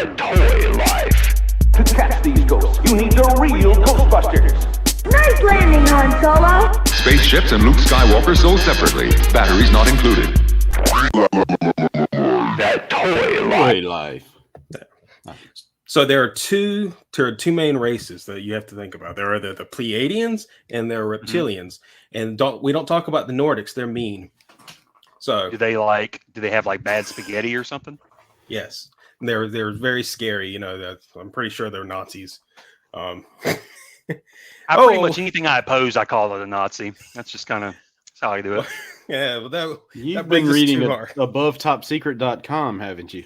That toy life. To catch these ghosts, you need the real Ghostbusters. Nice landing, Han Solo. Spaceships and Luke Skywalker sold separately. Batteries not included. That toy life. So there are two main races that you have to think about. There are the Pleiadians and there are reptilians. And we don't talk about the Nordics. They're mean. So do they have like bad spaghetti or something? Yes. They're very scary, I'm pretty sure they're Nazis. Pretty much anything I oppose, I call it a Nazi. That's just kind of how I do it. Yeah, well, you've been reading AboveTopSecret.com, haven't you?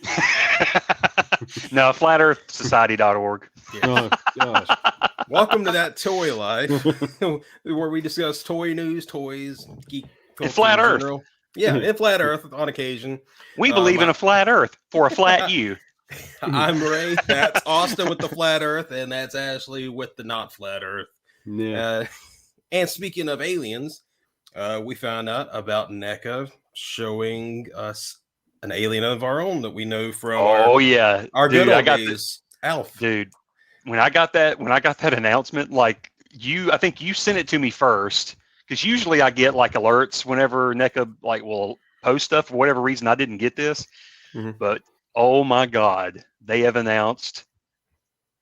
No, FlatEarthSociety.org. Yeah. Oh, gosh. Welcome to That Toy Life, where we discuss toy news, toys, geek culture, and Flat Earth. Yeah, and Flat Earth on occasion. We believe in a flat Earth for a flat you. I'm Ray. That's Austin with the Flat Earth, and that's Ashley with the not Flat Earth. Yeah. And speaking of aliens, we found out about NECA showing us an alien of our own that we know from our good old days. Alf. Dude, when I got that announcement, I think you sent it to me first, because usually I get like alerts whenever NECA will post stuff. For whatever reason, I didn't get this, but oh my God, they have announced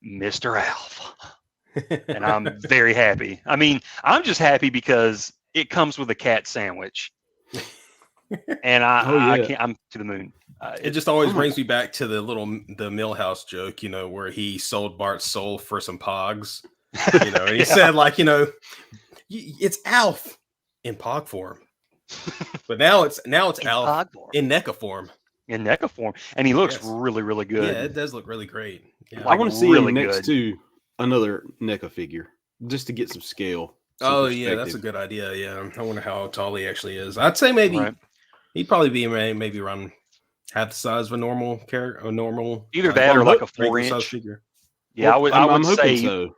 Mr. Alf, and I'm very happy. I mean, I'm just happy because it comes with a cat sandwich. And I'm to the moon. It just always brings me back to the Millhouse joke, where he sold Bart's soul for some pogs. And he said, it's Alf in pog form, but now it's Alf in NECA form. In NECA form, and he looks really, really good. Yeah, it does look really great. Yeah. I want to see him next to another NECA figure just to get some scale. Oh yeah, that's a good idea. Yeah, I wonder how tall he actually is. I'd say maybe he'd probably be maybe around half the size of a normal character, either that or like a 4-inch figure. Yeah, well, I would say so.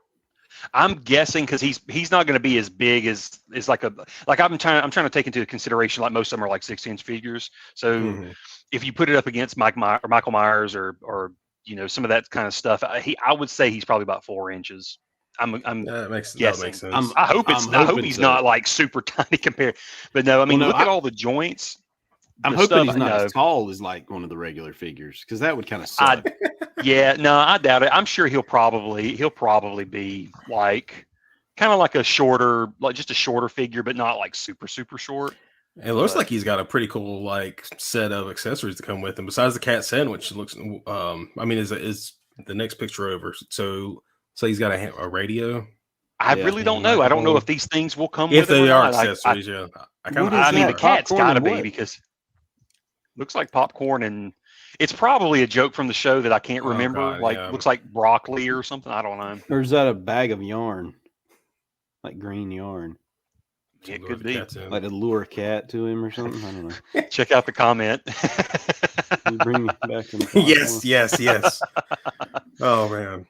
I'm guessing because he's not going to be as big as I'm trying to take into consideration like most of them are like 6-inch figures. So if you put it up against Michael Myers or some of that kind of stuff, I would say he's probably about 4 inches. I'm guessing. That makes sense. I hope he's not like super tiny compared. But no, I mean, look at all the joints. I'm hoping he's not as tall as like one of the regular figures, because that would kind of suck. I doubt it. I'm sure he'll probably be like kind of like a shorter, like just a shorter figure, but not like super, super short. It looks like he's got a pretty cool like set of accessories to come with him. Besides the cat sandwich, it looks. Is the next picture over? So he's got a radio. I really don't know. I don't know if these things will come if with they are not. accessories. I mean, the cat's got to be because looks like popcorn, and it's probably a joke from the show that I can't remember. Looks like broccoli or something. I don't know. Or is that a bag of yarn, like green yarn? It could be like to lure a cat to him or something. I don't know. Check out the comment. Bring me back in yes. Oh man.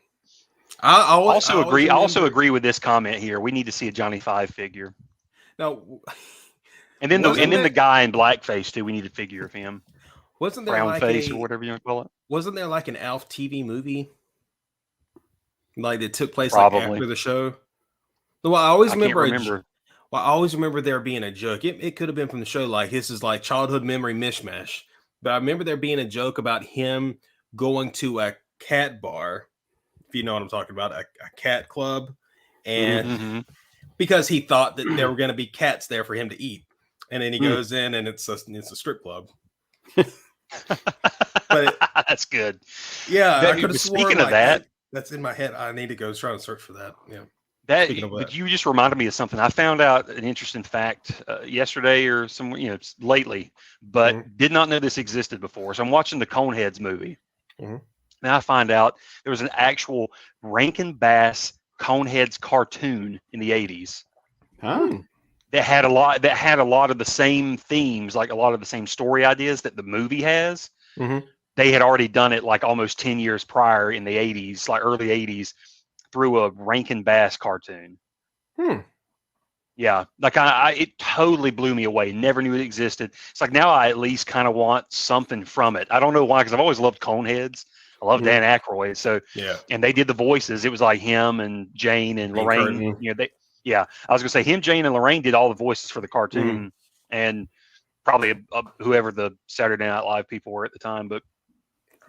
I also agree with this comment here. We need to see a Johnny Five figure. No. And then the guy in blackface too. We need a figure of him. Wasn't there brown face or whatever you want to call it? Wasn't there like an Alf TV movie? Like it took place after the show. Well, I always remember there being a joke. It could have been from the show. Like this is like childhood memory mishmash. But I remember there being a joke about him going to a cat bar. If you know what I'm talking about, a cat club, and because he thought that there were going to be cats there for him to eat, and then he goes in and it's a strip club. But that's good. Yeah, I could have speaking of that, that's in my head. I need to go try and search for that. Yeah, but you just reminded me of something. I found out an interesting fact yesterday or lately, but did not know this existed before. So I'm watching the Coneheads movie. Now I find out there was an actual Rankin Bass Coneheads cartoon in the 80s. That had a lot of the same themes, like a lot of the same story ideas that the movie has. They had already done it like almost 10 years prior in the 80s, like early 80s, through a Rankin Bass cartoon. Yeah, like it totally blew me away. Never knew it existed. It's like now I at least kind of want something from it. I don't know why, because I've always loved Coneheads. I love Dan Aykroyd. So yeah, and they did the voices. It was like him and Jane and Lorraine. You know, I was gonna say him, Jane, and Lorraine did all the voices for the cartoon, and probably whoever the Saturday Night Live people were at the time. But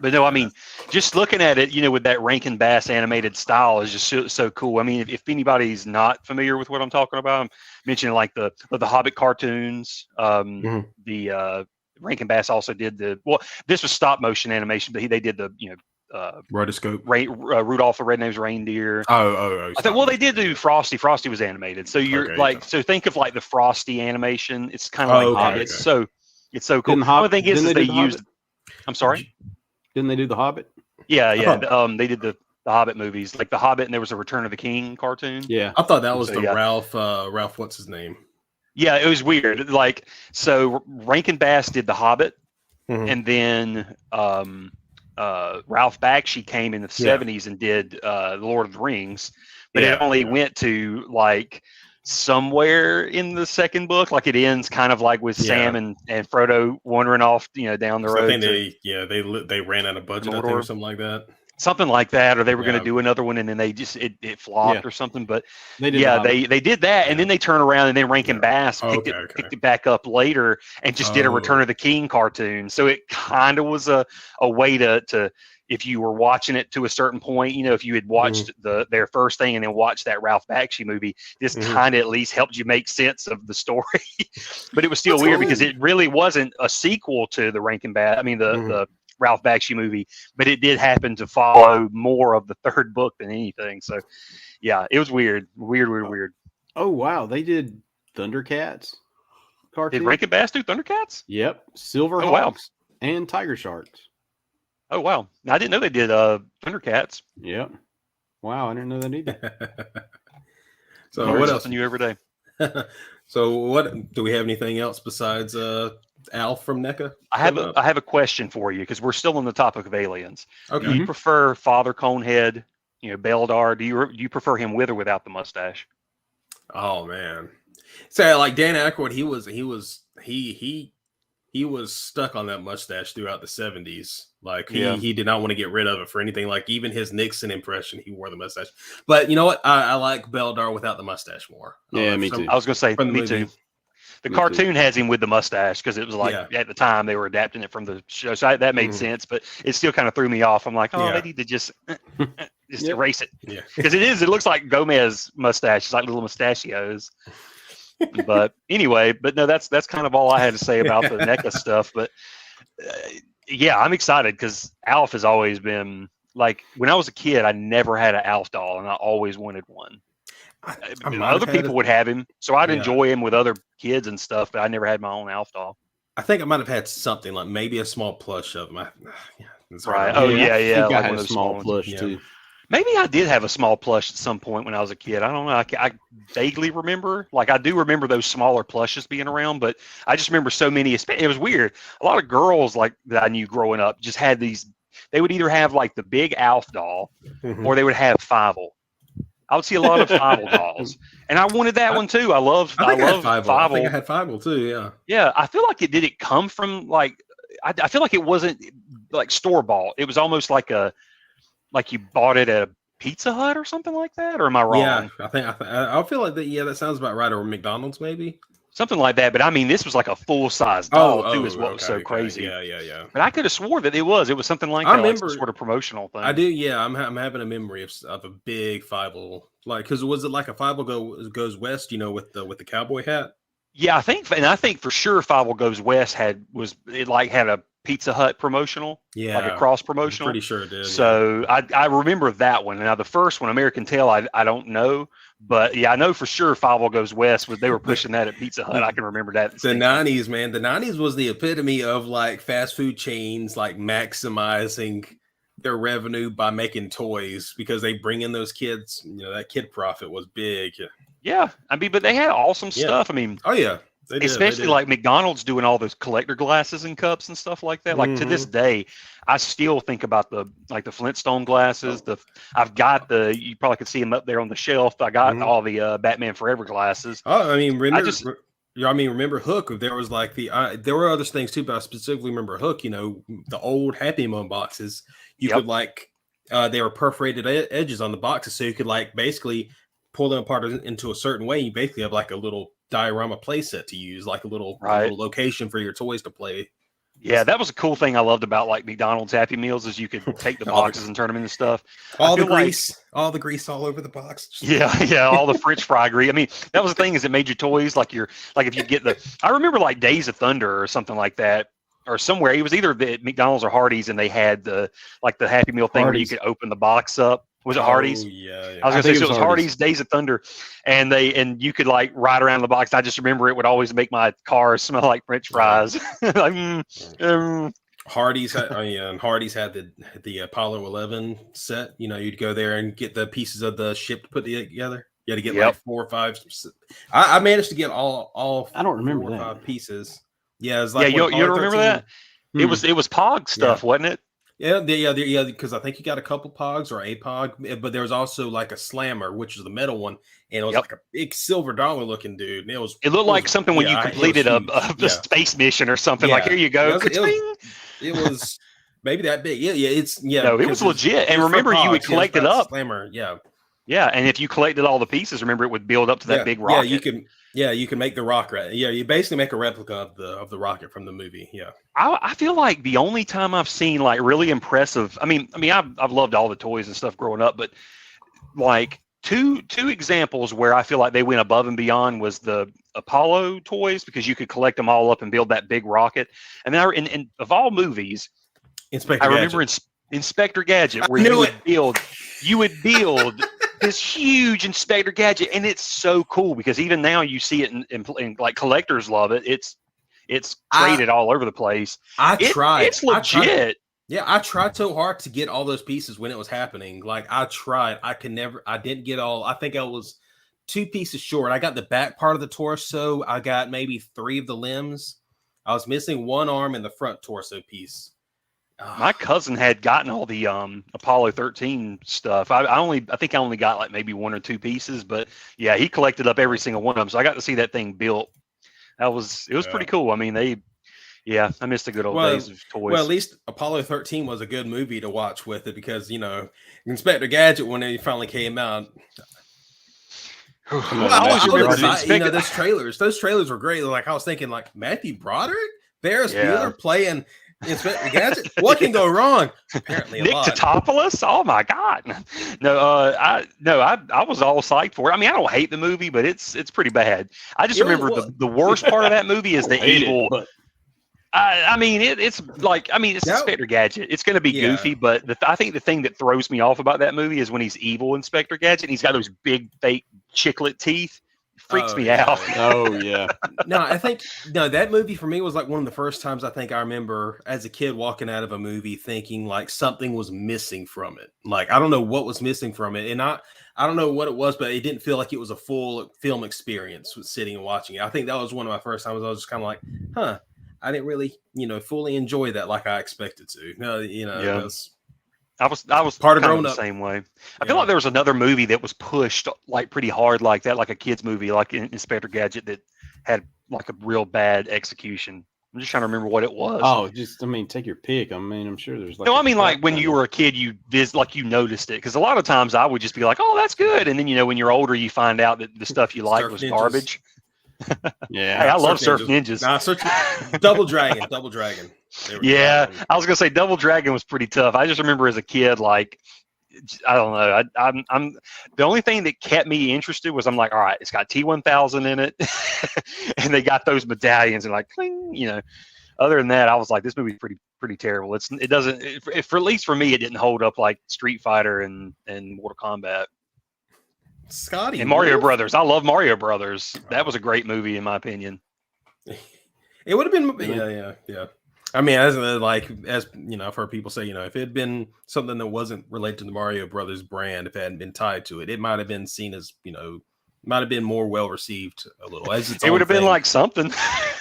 no, I mean, just looking at it, you know, with that Rankin Bass animated style is just so cool. I mean, if anybody's not familiar with what I'm talking about, I'm mentioning like the Hobbit cartoons. The Rankin Bass also did this was stop motion animation, but they did the rotoscope, Rudolph the Red-Nosed Reindeer. Oh. I thought, they did do Frosty. Frosty was animated, so you're so think of like the Frosty animation. It's kind of like Hobbit. So it's so cool. The only thing is they used. I'm sorry. Didn't they do the Hobbit? Yeah. They did the Hobbit movies, like the Hobbit, and there was a Return of the King cartoon. Yeah, I thought that was Ralph. What's his name? Yeah, it was weird. Like, so Rankin Bass did the Hobbit, and then Ralph Bakshi came in the 70s and did the Lord of the Rings, but it only went to like somewhere in the second book. Like it ends kind of like with Sam and Frodo wandering off, down the road. I think they ran out of budget or something like that. Something like that, or they were going to do another one, and then they just it flopped or something. But they did that, and then they turn around, and then Rankin Bass picked it back up later, and just did a Return of the King cartoon. So it kind of was a way to if you were watching it to a certain point, if you had watched their first thing and then watched that Ralph Bakshi movie, this kind of at least helped you make sense of the story. But it was still weird because it really wasn't a sequel to the Rankin Bass. I mean the Ralph Bakshi movie, but it did happen to follow more of the third book than anything. So yeah, it was weird. Oh wow, they did Thundercats cartoon. Did Rankin Bass do Thundercats? Yep. Silverhawks and Tiger Sharks. Oh wow, I didn't know they did Thundercats. Yep. Wow, I didn't know that either. So what else new every day? So what do we have anything else besides Alf from NECA? I have a question for you because we're still on the topic of aliens. Okay. Do you prefer Father Conehead, Beldar? Do you prefer him with or without the mustache? Oh man. So like Dan Aykroyd, he was stuck on that mustache throughout the 70s. Like he did not want to get rid of it for anything. Like even his Nixon impression, he wore the mustache. But you know what? I like Beldar without the mustache more. Yeah, me too. I was gonna say me too. The cartoon has him with the mustache because it was like at the time they were adapting it from the show, so that made sense. But it still kind of threw me off. I'm like, they need to just erase it because it looks like Gomez mustache. It's like little mustachios. But anyway, no, that's kind of all I had to say about the NECA stuff. But I'm excited because Alf has always been like when I was a kid, I never had an Alf doll, and I always wanted one. Other people would have him, so I'd enjoy him with other kids and stuff, but I never had my own Alf doll. I think I might have had something like maybe a small plush of him. Right. Oh yeah. I think I had a small plush too. Maybe I did have a small plush at some point when I was a kid. I don't know. I vaguely remember. Like I do remember those smaller plushes being around, but I just remember so many. It was weird. A lot of girls like that I knew growing up just had these. They would either have like the big Alf doll, or they would have Fievel. I would see a lot of Fievel dolls, and I wanted that one too. I love Fievel. I think I had Fievel too. Yeah. Yeah, I feel like did it come from like? I feel like it wasn't like store bought. It was almost like you bought it at a Pizza Hut or something like that, or am I wrong? Yeah, I feel like that. Yeah, that sounds about right. Or McDonald's maybe. Something like that, but I mean, this was like a full-size doll too, is what was so crazy. Yeah. But I could have swore that it was something like that, I remember, like some sort of promotional thing. I do, yeah. I'm having a memory of a big Fievel, like because was it like a Fievel goes west, with the cowboy hat? Yeah, I think for sure Fievel Goes West had a Pizza Hut promotional, like a cross promotional. I'm pretty sure it did. So I remember that one. Now the first one, American Tail, I don't know. But yeah, I know for sure Fievel Goes West they were pushing that at Pizza Hut. I can remember that. The 90s, man. The 90s was the epitome of like fast food chains like maximizing their revenue by making toys because they bring in those kids. That kid profit was big. Yeah, I mean, but they had awesome stuff. I mean, oh yeah. Especially like McDonald's doing all those collector glasses and cups and stuff like that. Like to this day, I still think about the Flintstone glasses. I've got you probably could see them up there on the shelf. I got all the Batman Forever glasses. Oh, I mean, I mean, remember Hook? There was like there were other things too, but I specifically remember Hook. You know, the old Happy Meal boxes. You could like they were perforated edges on the boxes, so you could like basically pull them apart into a certain way. You basically have like a little diorama play set to use, like a little location for your toys to play. Yeah, that was a cool thing I loved about like McDonald's Happy Meals is you could take the boxes and turn them into stuff. All the grease all over the box. Yeah, all the French fry grease. I mean, that was the thing is it made your toys like if you get I remember like Days of Thunder or something like that, or somewhere it was either at McDonald's or Hardee's, and they had the Happy Meal thing where you could open the box up. Was it Hardee's? Yeah. I was gonna say so it was Hardee's Days of Thunder, and you could like ride around the box. I just remember it would always make my car smell like French fries. Hardee's and Hardee's had the Apollo 11 set. You know, you'd go there and get the pieces of the ship to put together. You had to get like 4 or 5. I managed to get all. I don't remember 4 or that. 5 pieces. Yeah, it was like you don't remember that? It was Pog stuff, wasn't it? Yeah, because I think you got a couple Pogs or a Pog, but there was also like a Slammer, which is the metal one, and it was like a big silver dollar looking dude. And it looked like something when you completed a space mission or something. Like, here you go. It was maybe that big. No, it was legit. And remember, you would collect it up. Slammer, yeah, and if you collected all the pieces, remember it would build up to that big rocket. You can make the rocket. Yeah, you basically make a replica of the rocket from the movie. Yeah. I feel like the only time I've seen like really impressive. I mean, I've loved all the toys and stuff growing up, but like two examples where I feel like they went above and beyond was the Apollo toys, because you could collect them all up and build that big rocket. And then in of all movies, I remember Inspector Gadget, where you would build this huge Inspector Gadget, and it's so cool because even now you see it in like collectors love it. It's traded all over the place. It's legit. I tried so hard to get all those pieces when it was happening. Like I tried, I didn't get all. I think I was 2 pieces short. I got the back part of the torso. I got maybe 3 of the limbs. I was missing 1 arm and the front torso piece. My cousin had gotten all the Apollo 13 stuff. I think I only got like maybe 1 or 2 pieces, but yeah, he collected up every single one of them. So I got to see that thing built. It was pretty cool. I mean, I missed the good old days of toys. Well, at least Apollo 13 was a good movie to watch with it, because you know, Inspector Gadget, when it finally came out. Those trailers were great. Like I was thinking, like Matthew Broderick, Ferris Bueller playing Inspector Gadget. What can go wrong? Apparently, Nick Totopoulos. Oh my God! I was all psyched for it. I mean, I don't hate the movie, but it's pretty bad. I just remember the worst part of that movie is the evil. It's Inspector Gadget. It's going to be goofy, but I think the thing that throws me off about that movie is when he's evil Inspector Gadget and he's got those big fake chiclet teeth. Freaks me out. Oh yeah. I think that movie for me was like one of the first times I think I remember as a kid walking out of a movie thinking like something was missing from it. Like I don't know what was missing from it, and I don't know what it was, but it didn't feel like it was a full film experience with sitting and watching it. I think that was one of my first times I was just kind of like, I didn't really fully enjoy that like I expected to. I was part of growing up the same way. I feel like there was another movie that was pushed like pretty hard like that, like a kid's movie, like Inspector Gadget, that had like a real bad execution. I'm just trying to remember what it was. Oh, take your pick. I mean, I'm sure there's like. No, I mean, like when you were a kid, you noticed it, because a lot of times I would just be like, "Oh, that's good," and then when you're older, you find out that the stuff you like was garbage. Yeah, hey, I love Surf Ninjas. Double Dragon. Yeah, I was gonna say Double Dragon was pretty tough. I just remember as a kid, like, I don't know. I'm the only thing that kept me interested was I'm like, all right, it's got T-1000 in it, and they got those medallions, and like, cling, Other than that, I was like, this movie's pretty terrible. It doesn't, for at least for me, it didn't hold up like Street Fighter and Mortal Kombat. Scotty and Mario Brothers. I love Mario Brothers. That was a great movie in my opinion. It would have been, yeah. I mean, as I've heard people say, if it had been something that wasn't related to the Mario Brothers brand, if it hadn't been tied to it, it might have been seen as, might have been more well received a little. It would have been like something.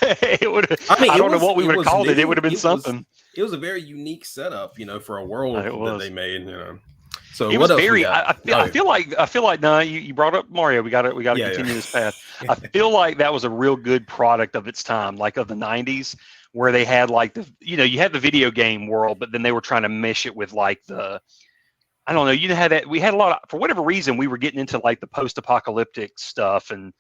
It would. I don't know what we would have called it. It would have been something. It was a very unique setup, for a world that they made. So it what was else very. we got? I feel like. No, you brought up Mario. We got to continue this path. I feel like that was a real good product of its time, like of the '90s, where they had like you had the video game world, but then they were trying to mesh it with like I don't know. You know how that we had a lot of, for whatever reason, we were getting into like the post-apocalyptic stuff and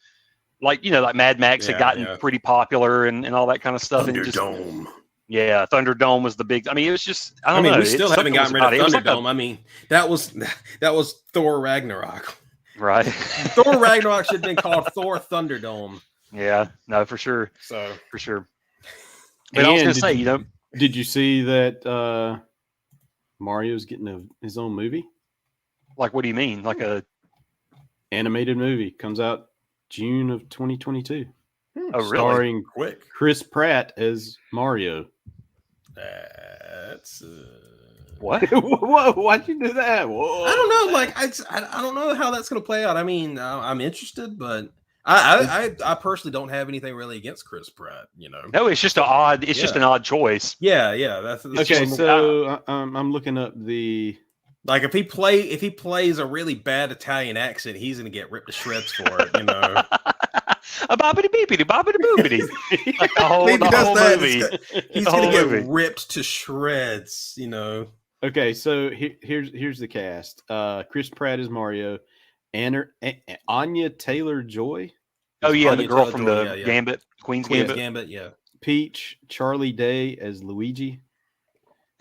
like like Mad Max had gotten pretty popular and all that kind of stuff. Thunderdome. Yeah, Thunderdome was the big. I mean, it was just. I don't know. We still haven't gotten rid of Thunderdome. Like I mean, that was Thor Ragnarok. Right. Thor Ragnarok should have been called Thor Thunderdome. Yeah. No, for sure. So for sure. But I was gonna say, did you see that Mario's getting his own movie? Like, what do you mean? Like a animated movie comes out June of 2022. Oh, really? Starring Chris Pratt as Mario. That's what? Why'd you do that? Whoa. I don't know. Like I don't know how that's going to play out. I mean, I'm interested, but I personally don't have anything really against Chris Pratt. No, it's just just an odd choice. Yeah. That's okay. So I'm looking up the. Like if he plays a really bad Italian accent, he's going to get ripped to shreds for it. A bobbity beepity, bobbity boobity. Like the whole movie. He's going to get ripped to shreds, Okay, so here's the cast. Chris Pratt is Mario. Anya Taylor-Joy. Oh, yeah, the girl from the Gambit. Queen's Gambit. Yeah. Peach, Charlie Day as Luigi.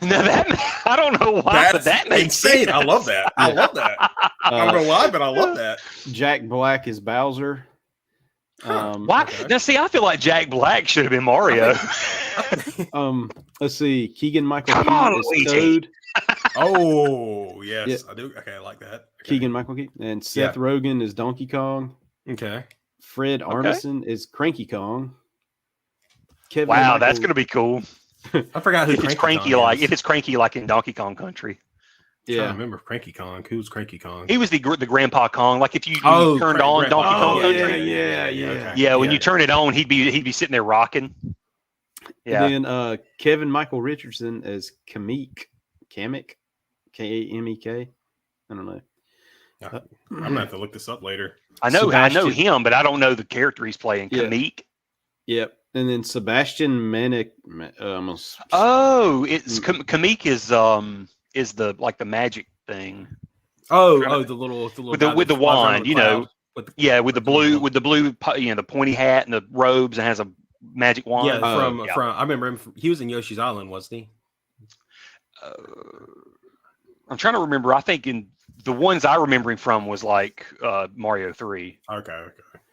Now I don't know why, but that makes insane. I love that. I don't know why, but I love that. Jack Black is Bowser. Why? Okay. Now, see, I feel like Jack Black should have been Mario. Let's see. Keegan-Michael Key is Toad. Oh, yes, I do. Okay, I like that. Okay. Keegan-Michael Key and Seth Rogen is Donkey Kong. Okay. Fred Armisen is Cranky Kong. That's gonna be cool. I forgot who if it's cranky like in Donkey Kong Country. Yeah, I remember Cranky Kong. Who's Cranky Kong? He was the Grandpa Kong. Like if you turned on Donkey Kong Country. Yeah. When you turn it on, he'd be sitting there rocking. Yeah. And then Kevin Michael Richardson as Kamek, Kamek. I don't know. I'm gonna have to look this up later. I know him, but I don't know the character he's playing. Yeah. Kamek. Yep. And then Sebastian Maniscalco. Kamek is the magic thing. The little with the wand, with the blue the pointy hat and the robes and has a magic wand. Yeah, from I remember him. He was in Yoshi's Island, wasn't he? I'm trying to remember. I think in the ones I remember him from was like Mario 3. Okay.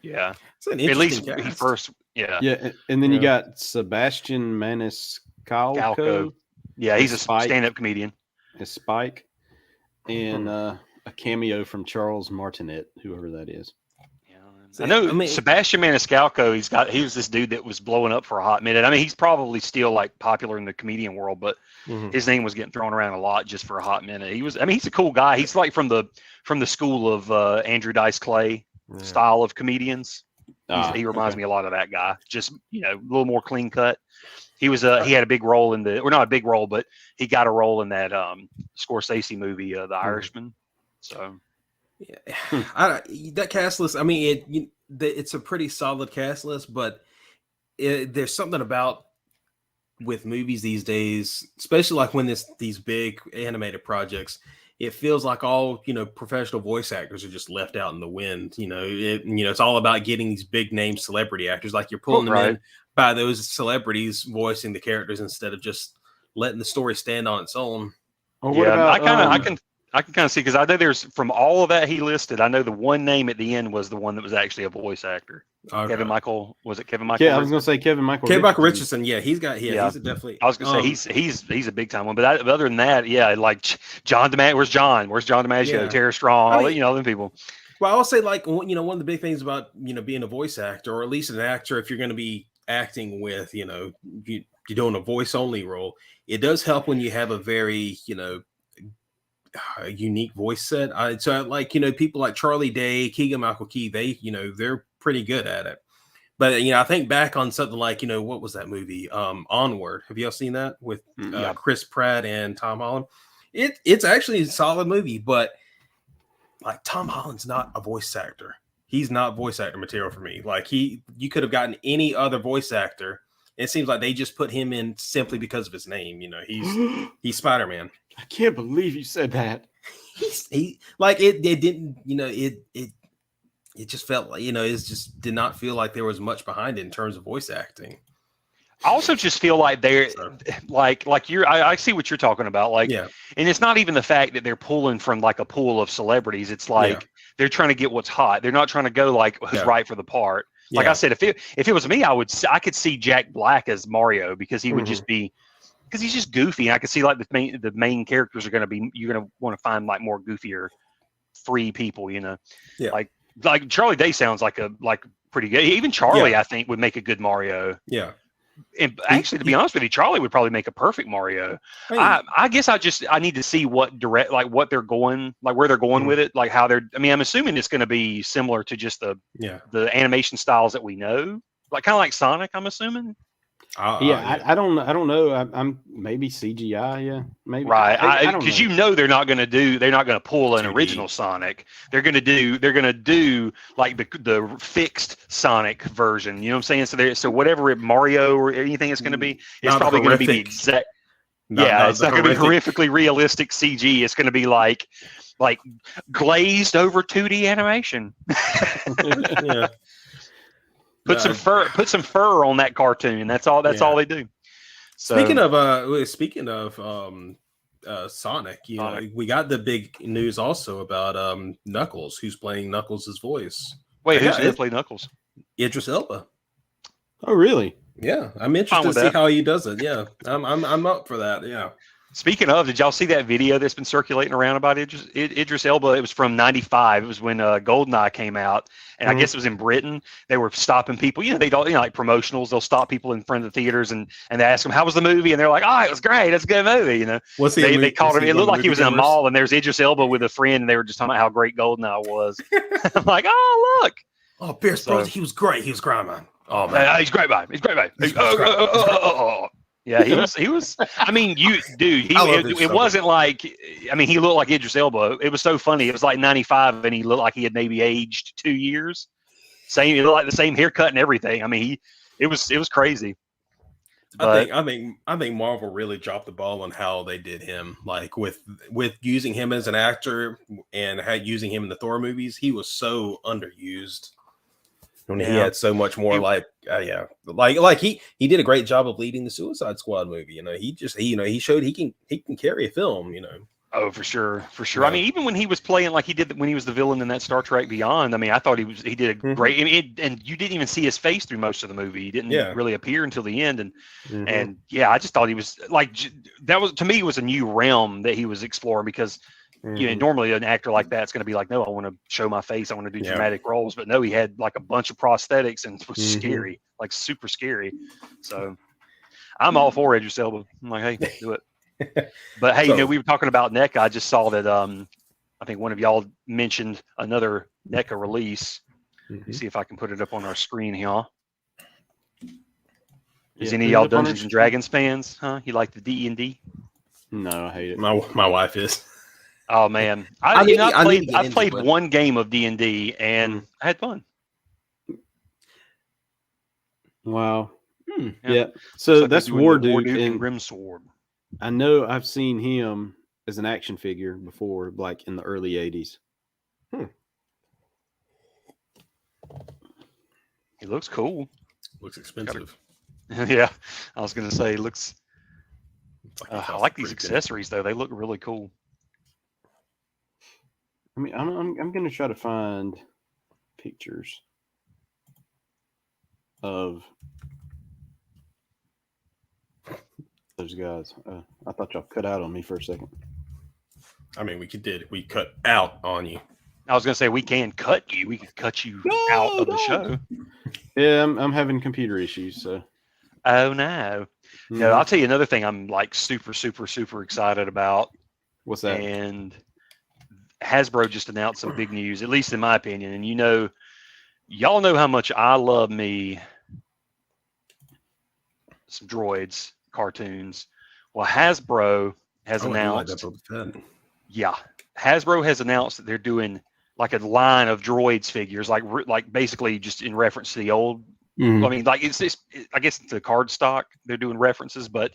Yeah. It's an interesting At least cast. he first. Yeah. Yeah, and then you got Sebastian Maniscalco. Yeah, he's a stand-up comedian. As Spike, and a cameo from Charles Martinet, whoever that is. I know Sebastian Maniscalco. He was this dude that was blowing up for a hot minute. I mean, he's probably still like popular in the comedian world, but his name was getting thrown around a lot just for a hot minute. He's a cool guy. He's like from the school of Andrew Dice Clay style of comedians. He reminds me a lot of that guy. Just a little more clean cut. He was he had a big role in not a big role, but he got a role in that Scorsese movie, The Irishman. So. Yeah, that cast list. I mean, it's a pretty solid cast list, but there's something about with movies these days, especially like when these big animated projects. It feels like all professional voice actors are just left out in the wind. It's all about getting these big name celebrity actors. Like you're pulling them in by those celebrities voicing the characters instead of just letting the story stand on its own. Well, what about, I can kind of see, because I know there's from all of that he listed, I know the one name at the end was the one that was actually a voice actor. Okay. Kevin Michael. Yeah, I was going to say Kevin Michael. Kevin Michael Richardson. Yeah, he's definitely. I was going to say he's a big time one, but other than that, like John DiMaggio. Where's John DiMaggio? Yeah. Tara Strong. All them people. Well, I'll say one of the big things about being a voice actor, or at least an actor, if you're going to be acting with you're doing a voice only role, it does help when you have a very a unique voice set. So people like Charlie Day, Keegan-Michael Key, they're pretty good at it. But I think back on something like what was that movie? Onward. Have y'all seen that with Chris Pratt and Tom Holland? It's actually a solid movie, but like Tom Holland's not a voice actor. He's not voice actor material for me. Like you could have gotten any other voice actor. It seems like they just put him in simply because of his name. You know, he's Spider-Man. I can't believe you said that. He like it didn't, you know, it just felt like, you know, it just did not feel like there was much behind it in terms of voice acting. I also just feel like they're like I see what you're talking about. Like, and it's not even the fact that they're pulling from like a pool of celebrities. It's like they're trying to get what's hot. They're not trying to go like who's right for the part. Like I said, if it was me, I could see Jack Black as Mario because he would just be, because he's just goofy. And I could see like the main characters are going to be, you're going to want to find like more goofier, free people, you know, like Charlie Day sounds like pretty good. Even Charlie, I think, would make a good Mario. Yeah. And actually, to be honest with you, Charlie would probably make a perfect Mario. I guess I need to see what they're going, like where they're going with it, like how they're. I mean, I'm assuming it's going to be similar to just the animation styles that we know, like kind of like Sonic. I'm assuming. I don't know. I'm maybe CGI. Yeah, maybe. Right, because you know they're not going to pull an original Sonic. They're going to do like the fixed Sonic version. You know what I'm saying? So whatever Mario or anything it's going to be, it's probably going to be the exact. It's not going to be horrifically realistic CG. It's going to be like glazed over 2D animation. Put some fur on that cartoon. That's all they do. So, speaking of Sonic, know, we got the big news also about Knuckles, who's playing Knuckles' voice. Wait, who's going to play Knuckles? Idris Elba. Oh, really? Yeah, I'm interested to see how he does it. Yeah, I'm up for that. Yeah. Speaking of, did y'all see that video that's been circulating around about Idris Elba? It was from '95. It was when GoldenEye came out, and I guess it was in Britain. They were stopping people. You know, like promotionals. They'll stop people in front of the theaters and they ask them, "How was the movie?" And they're like, "Oh, it was great. It's a good movie." You know, they called him. It looked like he was in a mall, and there's Idris Elba with a friend, and they were just talking about how great GoldenEye was. I'm like, "Oh, look." Oh, Pierce Brosnan, he was great. He was great, man. Oh man, he's great, man. He's great, man. Yeah, he was. I mean, it wasn't like. I mean, he looked like Idris Elba. It was so funny. It was like '95, and he looked like he had maybe aged 2 years. He looked like the same haircut and everything. I mean, it was crazy. But, I think Marvel really dropped the ball on how they did him. Like with using him as an actor and using him in the Thor movies, he was so underused. When he had so much more like he did a great job of leading the Suicide Squad movie. You know, he showed he can carry a film. You know. Oh, for sure. Yeah. I mean, even when he was playing like he did when he was the villain in that Star Trek Beyond. I mean, I thought he did a great. I mean, and you didn't even see his face through most of the movie. He didn't really appear until the end. And I just thought he was like that was to me was a new realm that he was exploring because. You know, normally an actor like that's going to be like, no, I want to show my face. I want to do dramatic roles. But no, he had like a bunch of prosthetics and it was scary, like super scary. So I'm all for Idris Elba. I'm like, hey, do it. But hey, you know, we were talking about NECA. I just saw that I think one of y'all mentioned another NECA release. See if I can put it up on our screen here. Is any of y'all Dungeons and Dragons fans? Huh? You like the D&D? No, I hate it. My wife is. Oh man, I played one game of D&D and I had fun. Wow. Yeah. So that's Warduke and Grimsword. I know I've seen him as an action figure before, like in the early 80s. He looks cool. Looks expensive. Yeah, I was gonna say looks. I like these accessories though; they look really cool. I mean, I'm going to try to find pictures of those guys. I thought y'all cut out on me for a second. I mean, we cut out on you. I was going to say we can cut you. We can cut you out of the show. Yeah, I'm having computer issues. So. Oh no! No, I'll tell you another thing. I'm like super, super, super excited about. What's that? And Hasbro just announced some big news, at least in my opinion. And y'all know how much I love me some droids cartoons. Well, Hasbro has announced. Like yeah, Hasbro has announced that they're doing like a line of droids figures, like basically just in reference to the old. I mean, like I guess the card stock they're doing references, but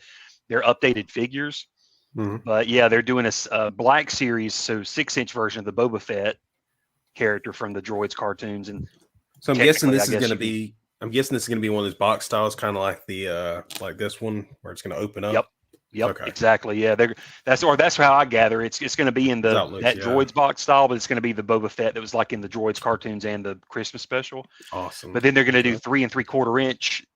they're updated figures. But yeah, they're doing a Black Series, so 6-inch version of the Boba Fett character from the Droids cartoons, and so I'm guessing this is going to be. I'm guessing this is going to be one of those box styles, kind of like the like this one, where it's going to open up. Yep, okay. Exactly. Yeah, that's how I gather. It's going to be in that Droids box style, but it's going to be the Boba Fett that was like in the Droids cartoons and the Christmas special. Awesome. But then they're going to do 3 3/4-inch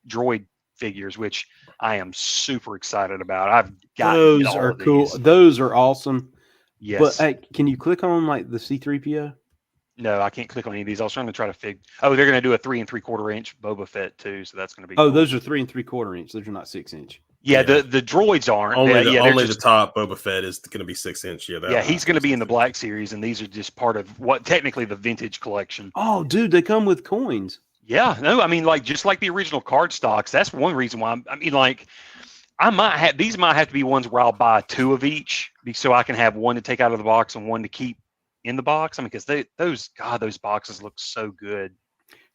droid figures, which I am super excited about. I've got those are cool. Those are awesome. Yes. But hey, can you click on like the C-3PO? No, I can't click on any of these. I was trying to figure. Oh, they're going to do a 3 3/4-inch Boba Fett too, so that's going to be. Oh, cool. Those are 3 3/4-inch. Those are not 6-inch. Yeah, the droids aren't. Only only the top Boba Fett is going to be 6-inch. Yeah, he's going to be in the Black Series, and these are just part of what technically the vintage collection. Oh, dude, they come with coins. Yeah, no, I mean, like just like the original card stocks. That's one reason why these might have to be ones where I'll buy 2 of each, so I can have one to take out of the box and one to keep in the box. I mean, because those boxes look so good.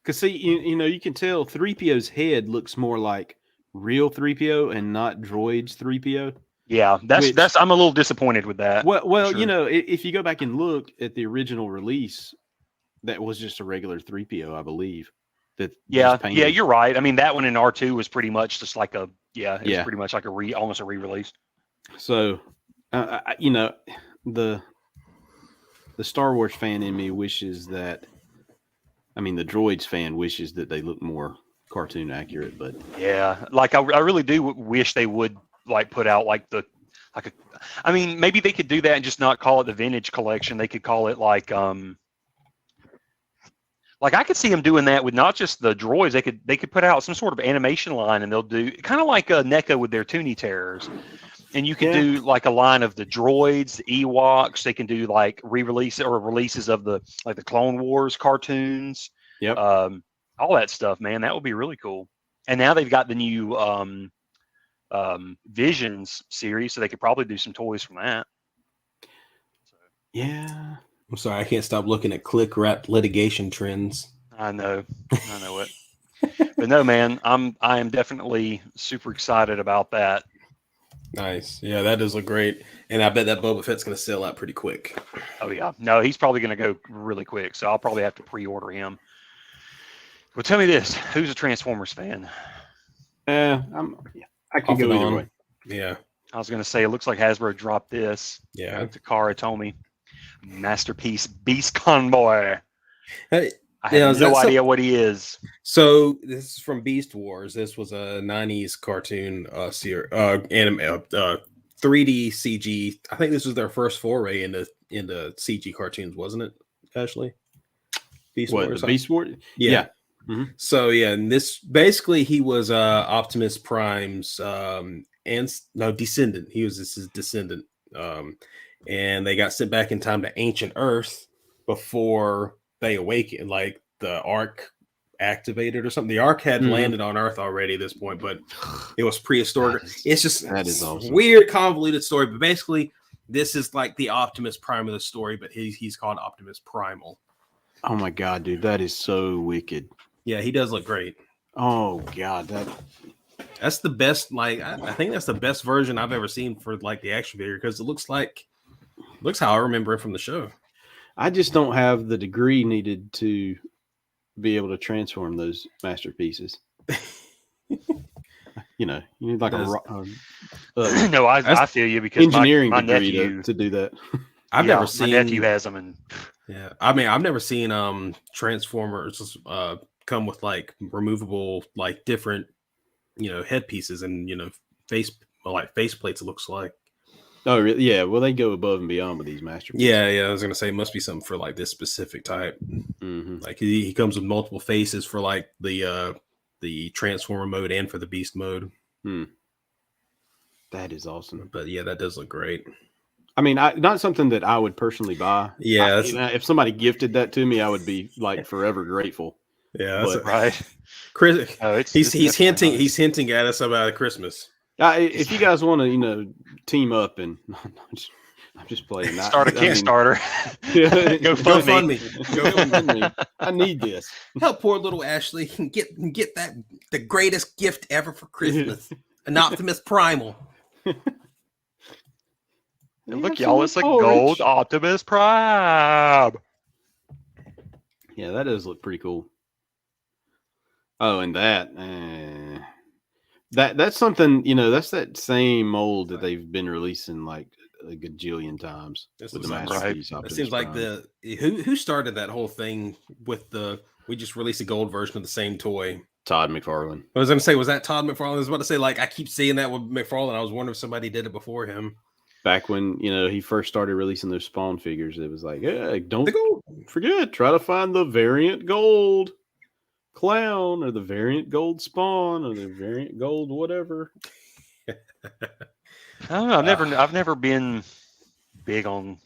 Because see, you can tell 3PO's head looks more like real 3PO and not Droids 3PO. Yeah, that's I'm a little disappointed with that. Well, sure. If you go back and look at the original release, that was just a regular 3PO, I believe. Yeah, you're right. I mean, that one in R2 was pretty much just like was pretty much like almost a re-release. So, the Star Wars fan in me wishes that, the Droids fan wishes that they look more cartoon accurate, but yeah, like I really do wish they would like put out maybe they could do that and just not call it the vintage collection. They could call it like I could see them doing that with not just the droids. They could put out some sort of animation line, and they'll do kind of like NECA with their Toonie Terrors. And you can do like a line of the droids, the Ewoks. They can do like re-release or releases of the Clone Wars cartoons. Yep. All that stuff, man. That would be really cool. And now they've got the new Visions series, so they could probably do some toys from that. Yeah. I'm sorry, I can't stop looking at click-wrap litigation trends. I know it. But no, man, I am definitely super excited about that. Nice. Yeah, that does look great. And I bet that Boba Fett's going to sell out pretty quick. Oh, yeah. No, he's probably going to go really quick, so I'll probably have to pre-order him. Well, tell me this. Who's a Transformers fan? I can go either way. Yeah. I was going to say, it looks like Hasbro dropped this. Yeah. Takara told me. Masterpiece Beast Convoy. Hey, I have no idea what he is. So this is from Beast Wars. This was a 90s cartoon anime 3D CG. I think this was their first foray into CG cartoons, wasn't it, Ashley? Beast Wars. Beast Wars? Yeah. Mm-hmm. So yeah, and this basically he was Optimus Prime's descendant. He was his descendant. And they got sent back in time to ancient Earth before they awakened, like the Ark activated or something. The Ark had landed on Earth already at this point, but it was prehistoric. It's just that is awesome. Weird, convoluted story. But basically, this is like the Optimus Prime of the story, but he's called Optimus Primal. Oh my god, dude, that is so wicked. Yeah, he does look great. Oh god, that's the best. Like I think that's the best version I've ever seen for like the action figure, because it looks how I remember it from the show. I just don't have the degree needed to be able to transform those masterpieces. You need like no, I feel you, because engineering my degree nephew to do that. I've never seen. My nephew has them, and yeah, I mean, I've never seen Transformers come with like removable, like different, headpieces and face plates. It looks like. Oh, really? Yeah. Well, they go above and beyond with these masterpieces. Yeah. I was gonna say it must be something for like this specific type. Mm-hmm. Like he comes with multiple faces for like the Transformer mode and for the Beast mode. That is awesome. But yeah, that does look great. I mean, not something that I would personally buy. Yeah. If somebody gifted that to me, I would be like forever grateful. Yeah, right. Chris, he's hinting at us about Christmas. If you guys want to, team up and I'm just playing. Start a Kickstarter. Go fund me. Go fund me. I need this. Help poor little Ashley get the greatest gift ever for Christmas. An Optimus Primal. Look, y'all, it's a gold Optimus Prime. Yeah, that does look pretty cool. Oh, and that's something, that's that same mold that they've been releasing like a gajillion times. This with the Masterpiece. It seems like who started that whole thing with we just released a gold version of the same toy. Todd McFarlane. I was going to say, was that Todd McFarlane? I was about to say, like, I keep seeing that with McFarlane. I was wondering if somebody did it before him. Back when, he first started releasing those Spawn figures, it was like, yeah, don't forget, try to find the variant gold clown or the variant gold Spawn or the variant gold whatever. I don't know. I've never been big on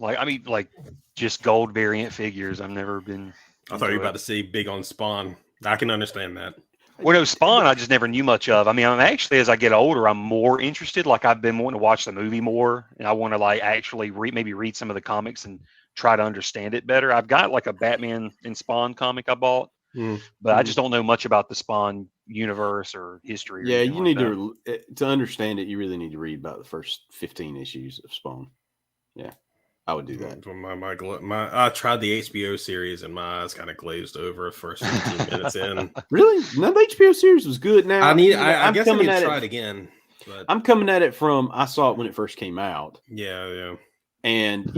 just gold variant figures. I've never been. I thought you were about to say big on Spawn. I can understand that. Well, no, Spawn, I just never knew much of. I mean, I'm actually, as I get older, I'm more interested. Like, I've been wanting to watch the movie more, and I want to, actually maybe read some of the comics and try to understand it better. I've got, a Batman and Spawn comic I bought, but I just don't know much about the Spawn universe or history. Yeah, you need to understand it, you really need to read about the first 15 issues of Spawn. Yeah. I would do that. I tried the HBO series and my eyes kind of glazed over the first 15 minutes in. Really? No, the HBO series was good. Now I guess I need to try it again. But I'm coming at it from I saw it when it first came out. Yeah. And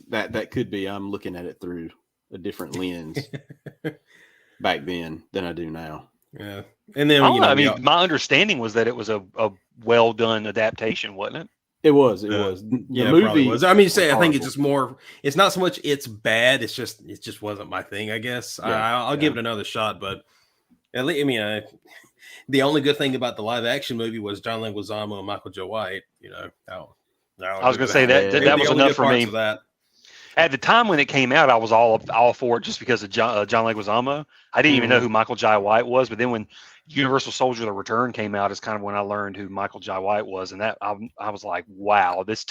that could be I'm looking at it through a different lens back then than I do now. Yeah. And then my understanding was that it was a well done adaptation, wasn't it? It was. The movie was. I mean, I think it's just more. It's not so much it's bad. It just wasn't my thing. I guess I'll give it another shot. But at least, the only good thing about the live action movie was John Leguizamo and Michael Jai White. I was going to say that was enough for me. At the time when it came out, I was all for it just because of John Leguizamo. I didn't even know who Michael Jai White was, but then when Universal Soldier: The Return came out, is kind of when I learned who Michael Jai White was, and that I was like, wow, this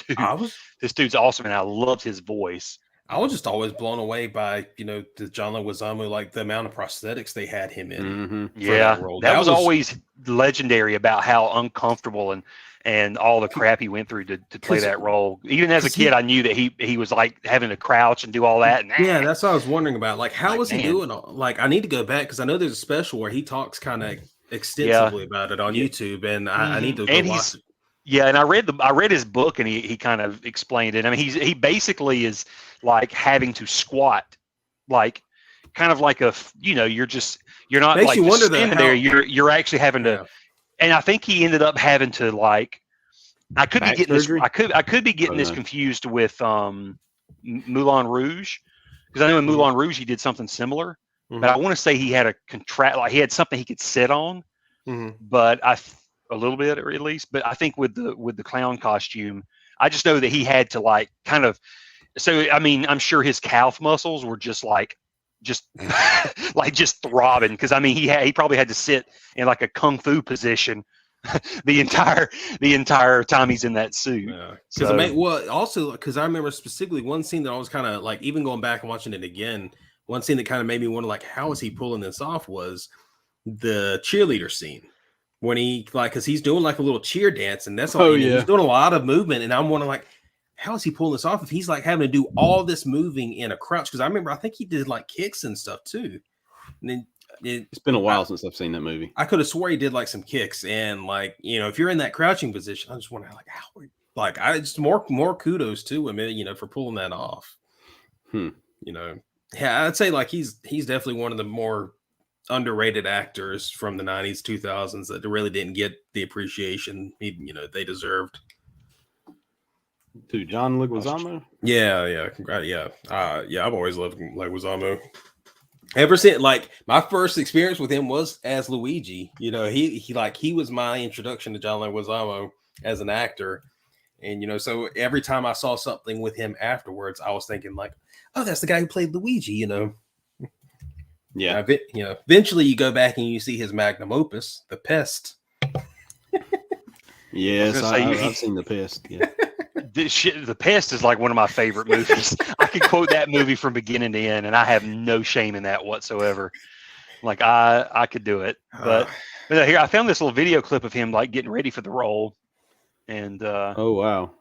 dude's awesome, and I loved his voice. I was just always blown away by the John Leguizamo, like the amount of prosthetics they had him in. Mm-hmm. Yeah, that was always legendary about how uncomfortable and all the crap he went through to play that role. Even as a kid, I knew that he was like having to crouch and do all that. And yeah, that's what I was wondering about. Like, how was he doing? I need to go back because I know there's a special where he talks kind of extensively about it on YouTube, and I need to go watch it. Yeah, and I read his book, and he kind of explained it. I mean, he basically is like having to squat, like kind of like you're not like just standing there. You're actually having to. And I think he ended up having to I could be getting this. I could be getting this confused with Moulin Rouge, because I know in Moulin Rouge he did something similar, but I want to say he had he had something he could sit on, but a little bit at least. But I think with the clown costume, I just know that he had to kind of. So I mean, I'm sure his calf muscles were just throbbing, because I mean he probably had to sit in like a kung fu position the entire time he's in that suit. Also because I remember specifically one scene that I was kind of even going back and watching it again, one scene that kind of made me wonder how is he pulling this off was the cheerleader scene when he because he's doing a little cheer dance, and that's all he's doing a lot of movement, and I'm wondering how is he pulling this off if he's having to do all this moving in a crouch? Because I think he did kicks and stuff too. And then it's been a while since I've seen that movie. I could have swore he did some kicks, and if you're in that crouching position, I just wonder how I just more kudos to him, for pulling that off. Yeah, I'd say he's definitely one of the more underrated actors from the 90s, 2000s that really didn't get the appreciation they deserved. To John Leguizamo? Yeah. I've always loved Leguizamo. Ever since my first experience with him was as Luigi. He was my introduction to John Leguizamo as an actor. And so every time I saw something with him afterwards, I was thinking oh, that's the guy who played Luigi, Yeah. Eventually you go back and you see his magnum opus, The Pest. Yes, I've seen The Pest. Yeah. The Pest is like one of my favorite movies. I can quote that movie from beginning to end, and I have no shame in that whatsoever. Like I could do it, but here I found this little video clip of him like getting ready for the role, and oh wow.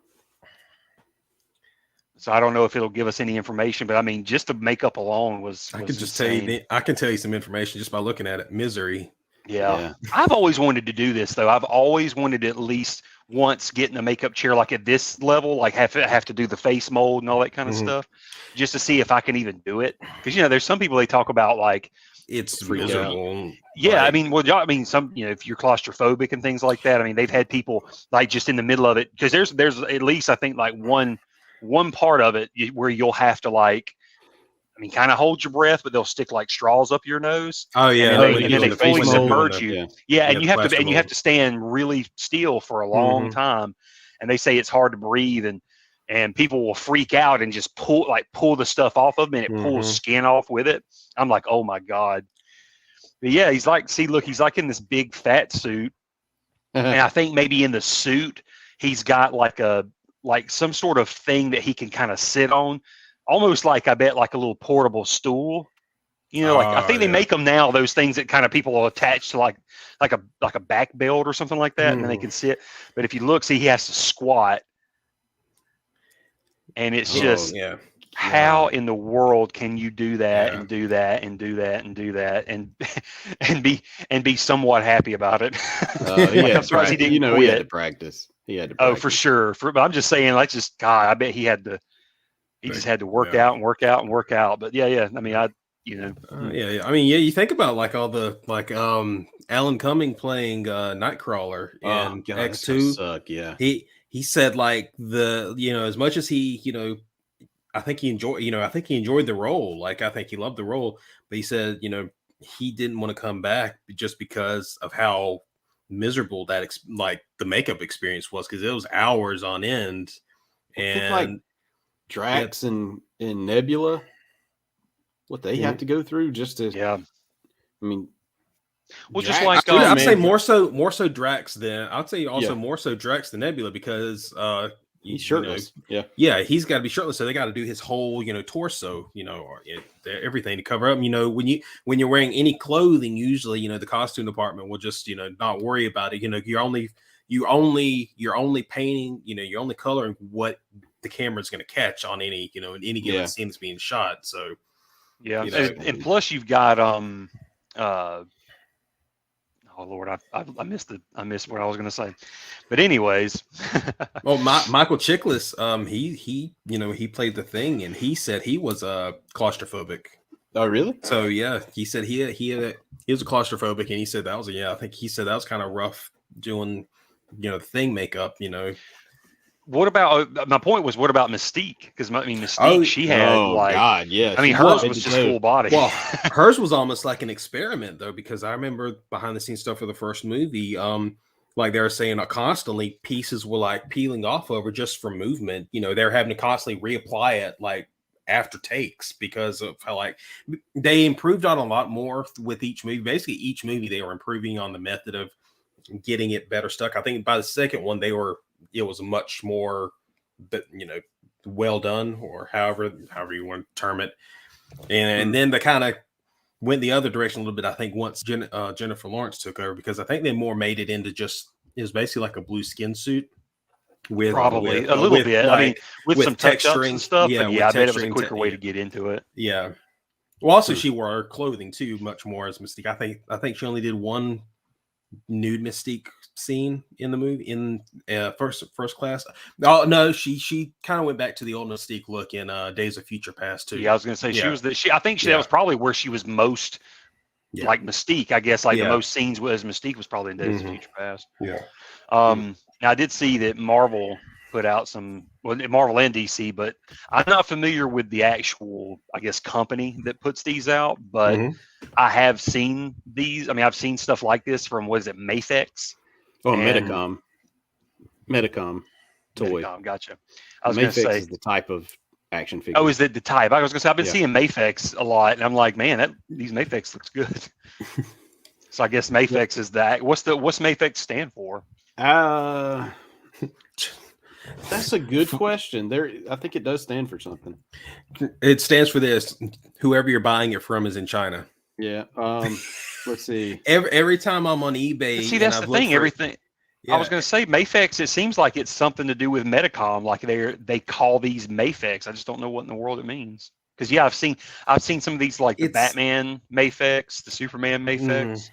So I don't know if it'll give us any information, but I mean, just the makeup alone was I can just insane. tell you. I can tell you some information just by looking at it. Misery. Yeah. I've always wanted to do this though. I've always wanted to at least once get in a makeup chair like at this level, like have to do the face mold and all that kind of stuff, just to see if I can even do it. Because there's some people they talk about like it's miserable. Yeah, I mean, some if you're claustrophobic and things like that. I mean, they've had people like just in the middle of it because there's at least I think like one part of it where you'll have to like. I mean, kind of hold your breath, but they'll stick like straws up your nose. Oh yeah, and they fully submerge you. Yeah, and you have to stand really still for a long time. And they say it's hard to breathe, and people will freak out and just pull the stuff off of them, and it pulls skin off with it. I'm like, oh my god. But yeah, he's like in this big fat suit, and I think maybe in the suit he's got like some sort of thing that he can kind of sit on. Almost like I bet like a little portable stool, I think they make them now. Those things that kind of people will attach to like a back belt or something like that, and then they can sit. But if you look, see, he has to squat, and it's just how in the world can you do that and do that and do that and do that and be somewhat happy about it? I'm surprised he didn't quit. He had to practice. Oh, for sure. But I'm just saying, like, God, I bet he had to. He just had to work out and work out and work out. But yeah. I mean, I mean, you think about like all the like Alan Cumming playing Nightcrawler in X2. He said like as much as he I think he enjoyed the role. Like I think he loved the role, but he said he didn't want to come back just because of how miserable that like the makeup experience was, because it was hours on end. And Drax and Nebula, what they have to go through just to I mean, well, just like I'd say more so Drax than I'd say also more so Drax than Nebula, because he's shirtless. He's got to be shirtless, so they got to do his whole torso, or everything to cover up. When you're wearing any clothing, usually the costume department will just not worry about it. You're only painting, you're only coloring what the camera's going to catch on any in any given scene that's being shot. So and plus you've got oh Lord, I missed what I was going to say, but anyways. Michael Chiklis, he played the Thing, and he said he was claustrophobic. Oh really? So he said he was a claustrophobic, and he said that was I think he said that was kind of rough doing Thing makeup. What about my point was? What about Mystique? Because Mystique, she had hers was just full body. Well, hers was almost like an experiment though, because I remember behind the scenes stuff for the first movie. Like they were saying, constantly pieces were like peeling off over just from movement. They're having to constantly reapply it like after takes, because of how like they improved on a lot more with each movie. Basically, each movie they were improving on the method of getting it better stuck. I think by the second one it was much more, well done, or however you want to term it. And then they kind of went the other direction a little bit, I think, once Jennifer Lawrence took over, because I think they more made it into it was basically like a blue skin suit. With probably a little bit. Like, I mean, with some texturing and stuff. Yeah, I bet it was a quicker way to get into it. Yeah. Well, also she wore her clothing too, much more as Mystique. I think she only did one nude Mystique scene in the movie in first class. Oh no, she kind of went back to the old Mystique look in Days of Future Past too. Yeah, I was gonna say she was I think that was probably where she was most like Mystique. I guess the most scenes as Mystique was probably in Days of Future Past. Yeah. Now I did see that Marvel put out Marvel and DC, but I'm not familiar with the actual, I guess, company that puts these out, but I have seen these. I mean, I've seen stuff like this from, what is it, Mafex? Oh, Medicom toy. Medicom, gotcha. I was going to say is the type of action figure. Oh, is it the type? I was going to say, I've been seeing Mafex a lot, and I'm like, man, these Mafex looks good. So I guess Mafex is that. What's Mafex stand for? That's a good question. I think it does stand for something. It stands for this: whoever you're buying it from is in China. Yeah. Let's see. Every time I'm on eBay, see, that's the thing. Everything. Yeah. I was going to say Mafex. It seems like it's something to do with Medicom. Like they call these Mafex. I just don't know what in the world it means. Because I've seen some of these, like the Batman Mafex, the Superman Mafex.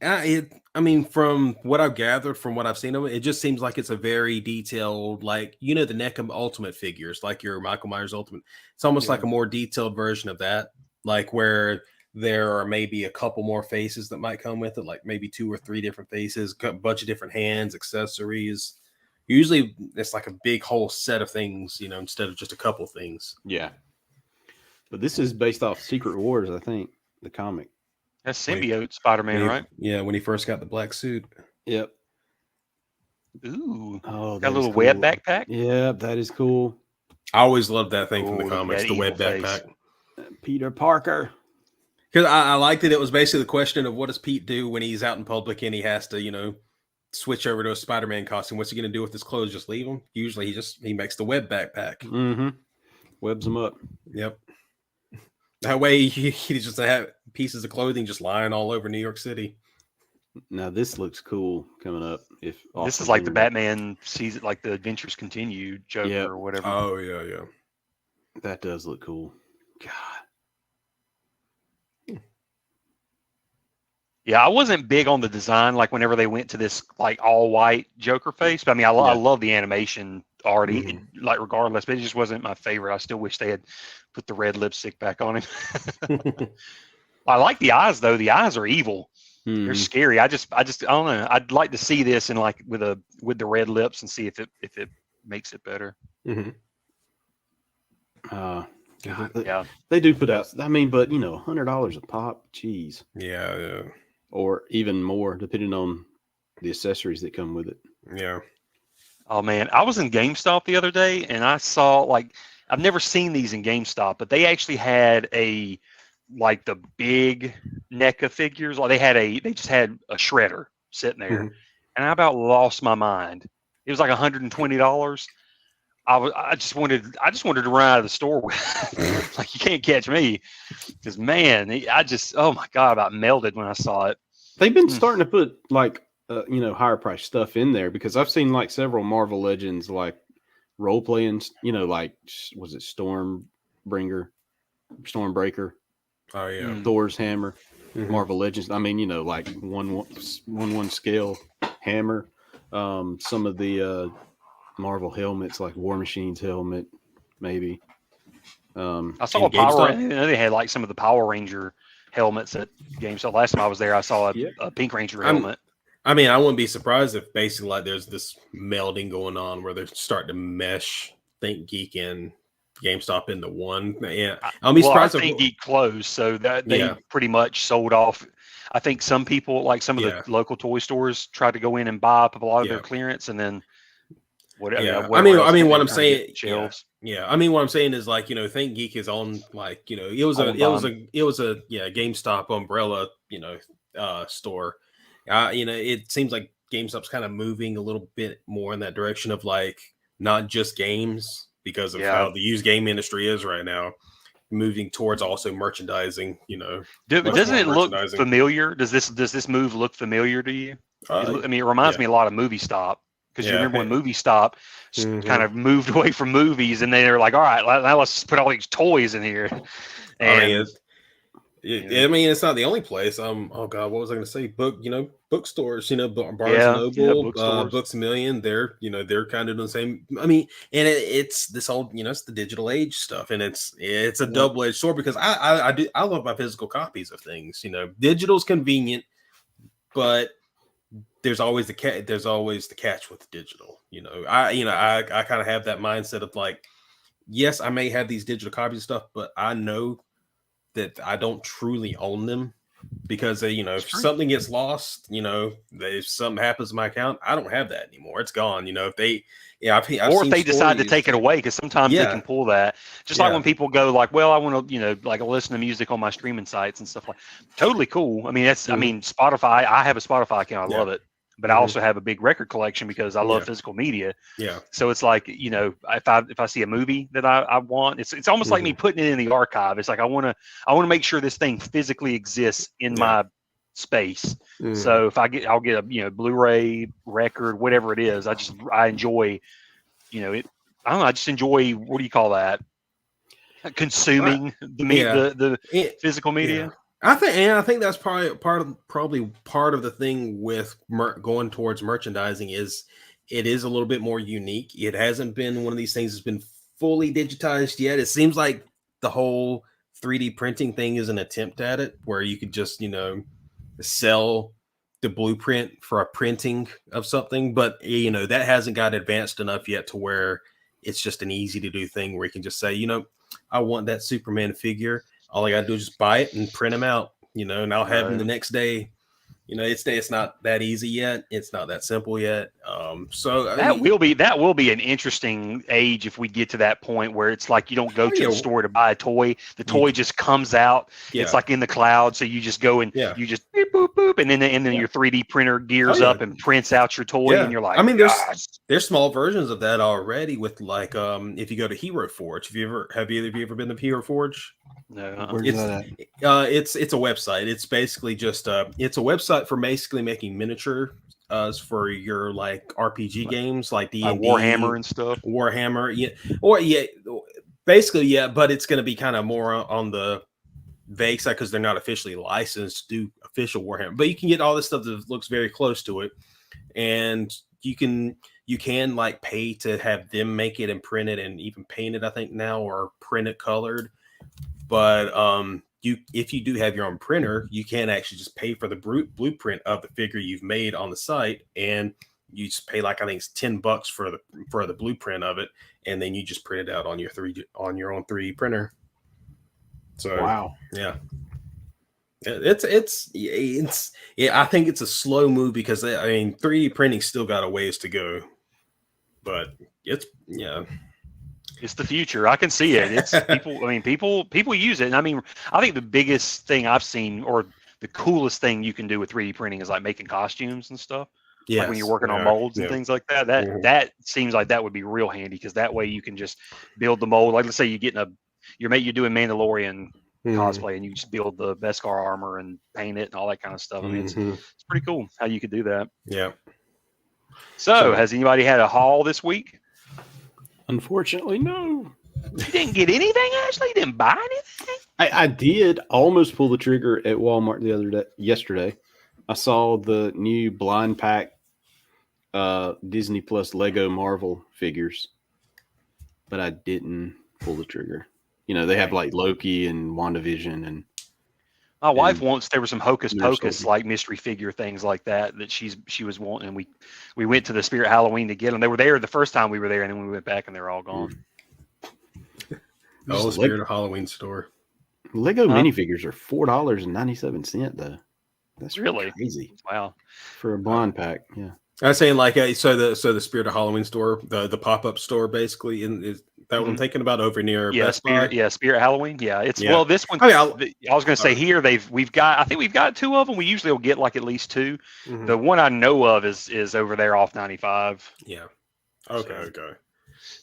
I mean, from what I've gathered, from what I've seen of it, it just seems like it's a very detailed, like, the NECA Ultimate figures, like your Michael Myers Ultimate. It's almost like a more detailed version of that, like where there are maybe a couple more faces that might come with it, like maybe 2 or 3 different faces, a bunch of different hands, accessories. Usually it's like a big whole set of things, instead of just a couple things. Yeah. But this is based off Secret Wars, I think, the comic. That's Symbiote Spider-Man, right? Yeah, when he first got the black suit. Yep. Ooh. Oh, got a little web backpack? Yeah, that is cool. I always loved that thing from the comics, the web backpack. Peter Parker. Because I liked it. It was basically the question of what does Pete do when he's out in public and he has to, switch over to a Spider-Man costume. What's he going to do with his clothes? Just leave them? Usually he makes the web backpack. Mm-hmm. Webs them up. Yep. That way he just have pieces of clothing just lying all over New York City. Now this looks cool coming up. If this is like the Batman season, like the Adventures Continue Joker or whatever. Oh yeah. That does look cool. God. Yeah, I wasn't big on the design, like whenever they went to this like all white Joker face. But I mean, I love the animation already, like regardless. But it just wasn't my favorite. I still wish they had put the red lipstick back on him. I like the eyes though. The eyes are evil. They're scary. I just I don't know. I'd like to see this in like with the red lips and see if it makes it better. Mm-hmm. God, yeah, they do put out. I mean, but $100 a pop. Jeez. Yeah. Or even more, depending on the accessories that come with it. Yeah. Oh man, I was in GameStop the other day and I saw I've never seen these in GameStop, but they actually had the big NECA figures. Like they just had a shredder sitting there, and I about lost my mind. It was like $120. I just wanted to run out of the store with like, you can't catch me, because man, oh my God, about melted when I saw it. They've been starting to put higher price stuff in there, because I've seen like several Marvel Legends like role playing, like was it Stormbreaker? Oh yeah, Thor's hammer, Marvel Legends. I mean, like one scale hammer. Some of the Marvel helmets, like War Machine's helmet, maybe. I saw a Power. They had like some of the Power Ranger helmets at GameStop. Last time I was there, I saw a Pink Ranger helmet. I mean, I wouldn't be surprised if basically like there's this melding going on where they're starting to mesh Think Geek and GameStop into one. Yeah, I'll be surprised. I think Geek closed, so that they pretty much sold off. I think some people, like some of the local toy stores, tried to go in and buy up a lot of their clearance, and then. Whatever, I mean, what I'm saying, I mean, what I'm saying is like, Think Geek is on like, it was a GameStop umbrella, store. It seems like GameStop's kind of moving a little bit more in that direction of like not just games, because of how the used game industry is right now, moving towards also merchandising. Doesn't it look familiar? Does this move look familiar to you? I mean, it reminds me a lot of Movie Stop. Because you remember when Movie Stop kind of moved away from movies, and they were like, all right, now let's just put all these toys in here. And, I mean, it's not the only place. Oh God, what was I going to say? Bookstores, Barnes and Noble, Books A Million. They're kind of doing the same. I mean, and it's this old, it's the digital age stuff, and it's a double-edged sword, because I love my physical copies of things. Digital's convenient, but there's always the catch with digital. I kind of have that mindset of like, yes, I may have these digital copies of stuff, but I know that I don't truly own them, because if something gets lost, if something happens to my account, I don't have that anymore. It's gone. If they if they decide to take it away, because sometimes they can pull that. Just like when people go like, well, I want to like listen to music on my streaming sites and stuff like. Totally cool. I mean, I mean, Spotify. I have a Spotify account. I love it. but I also have a big record collection because I love physical media. Yeah. So it's like, you know, if I see a movie that I want, it's almost like me putting it in the archive. It's like I want to make sure this thing physically exists in my space. So if I'll get a Blu-ray record, whatever it is. I enjoy, it. I don't know. I just enjoy, what do you call that? Consuming the physical media. I think that's probably part of the thing with going towards merchandising is it is a little bit more unique. It hasn't been one of these things that's been fully digitized yet. It seems like the whole 3D printing thing is an attempt at it, where you could just sell the blueprint for a printing of something, but that hasn't got advanced enough yet to where it's just an easy to do thing where you can just say, I want that Superman figure. All I got to do is just buy it and print them out, and I'll have them the next day. It's not that easy yet. It's not that simple yet. That will be an interesting age if we get to that point where it's like you don't go to the store to buy a toy. The toy just comes out. Yeah. It's like in the cloud. So you just go and you just beep, boop, boop, and then your 3D printer gears up and prints out your toy, and you're like, there's small versions of that already with like if you go to Hero Forge. Have either of you ever been to Hero Forge? No, it's a website. It's basically just it's a website for basically making miniature for your like RPG games like D&D, Warhammer and stuff. Warhammer, but it's going to be kind of more on the vague side because they're not officially licensed to do official Warhammer. But you can get all this stuff that looks very close to it, and you can like pay to have them make it and print it and even paint it. I think now or print it colored. But if you do have your own printer, you can actually just pay for the blueprint of the figure you've made on the site, and you just pay like I think it's $10 for the blueprint of it, and then you just print it out on your own 3D printer. So wow, yeah, it's I think it's a slow move because 3D printing still got a ways to go, but it's It's the future. I can see it. It's people use it. And I think the biggest thing I've seen or the coolest thing you can do with 3D printing is like making costumes and stuff. Yeah. Like when you're working on molds and things like that. That seems like that would be real handy because that way you can just build the mold. Like let's say you're doing Mandalorian cosplay and you just build the Beskar armor and paint it and all that kind of stuff. It's pretty cool how you could do that. Yeah. So has anybody had a haul this week? Unfortunately, no. You didn't get anything, Ashley? You didn't buy anything? I did almost pull the trigger at Walmart yesterday. I saw the new blind pack Disney Plus Lego Marvel figures, but I didn't pull the trigger. They have like Loki and WandaVision and my wife wants. There were some hocus pocus like mystery figure things like that she was wanting. And we went to the Spirit Halloween to get them. They were there the first time we were there, and then we went back and they're all gone. Oh, Spirit Halloween store. Lego minifigures are $4.97 though. That's really crazy. Wow, for a blind pack. Yeah, I was saying like so the Spirit of Halloween store, the pop-up store basically is that what I'm thinking about over near Best Buy? Spirit Halloween. Yeah, it's well this one. I was going to say here we've got two of them. We usually will get like at least two. The one I know of is over there off 95. Yeah. Okay.